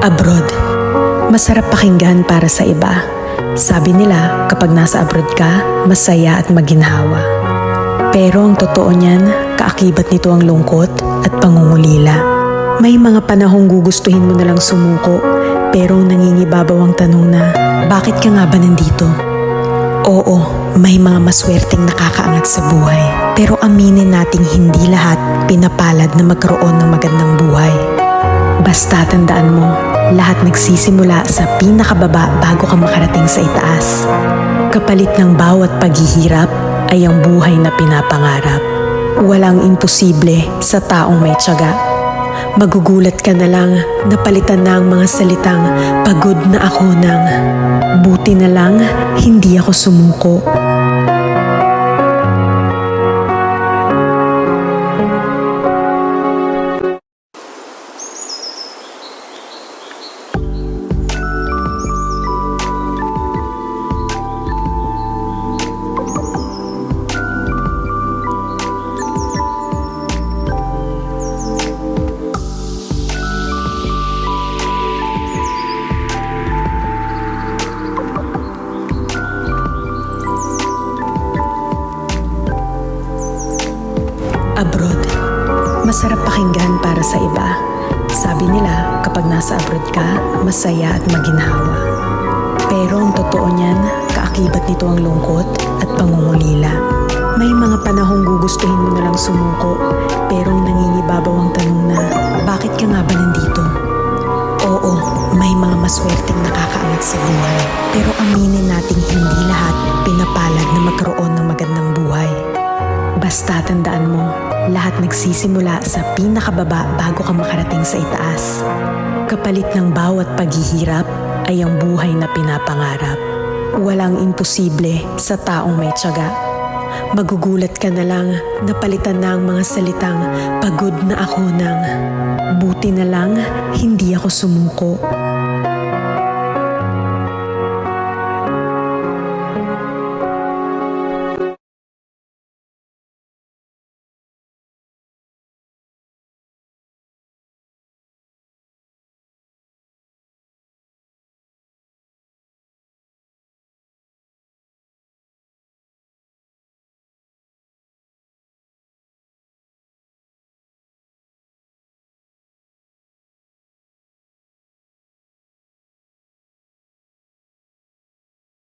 Abroad. Masarap pakinggan para sa iba. Sabi nila, kapag nasa abroad ka, masaya at maginhawa. Pero ang totoo niyan, kaakibat nito ang lungkot at pangungulila. May mga panahong gugustuhin mo nalang sumuko, pero nangingibabaw ang tanong na, bakit ka nga ba nandito? Oo, may mga maswerteng nakakaangat sa buhay. Pero aminin nating hindi lahat pinapalad na magkaroon ng magandang buhay. Basta tandaan mo, lahat nagsisimula sa pinakababa bago ka makarating sa itaas. Kapalit ng bawat paghihirap ay ang buhay na pinapangarap. Walang imposible sa taong may tiyaga. Magugulat ka na lang, napalitan na ang mga salitang pagod na ako ng buti na lang hindi ako sumuko. Abroad. Masarap pakinggan para sa iba. Sabi nila, kapag nasa abroad ka, masaya at maginhawa. Pero ang totoo niyan, kaakibat nito ang lungkot at pangungulila. May mga panahong gugustuhin mo nalang sumuko, pero ang nangingibabaw ang tanong na, bakit ka nga ba nandito? Oo, may mga maswerteng nakakaangat sa buhay. Pero aminin nating hindi lahat pinapalad na magkaroon ng magandang buhay. Basta tandaan mo, lahat nagsisimula sa pinakababa bago ka makarating sa itaas. Kapalit ng bawat paghihirap ay ang buhay na pinapangarap. Walang imposible sa taong may tiyaga. Magugulat ka na lang, napalitan na ang mga salitang pagod na ako ng buti na lang hindi ako sumuko.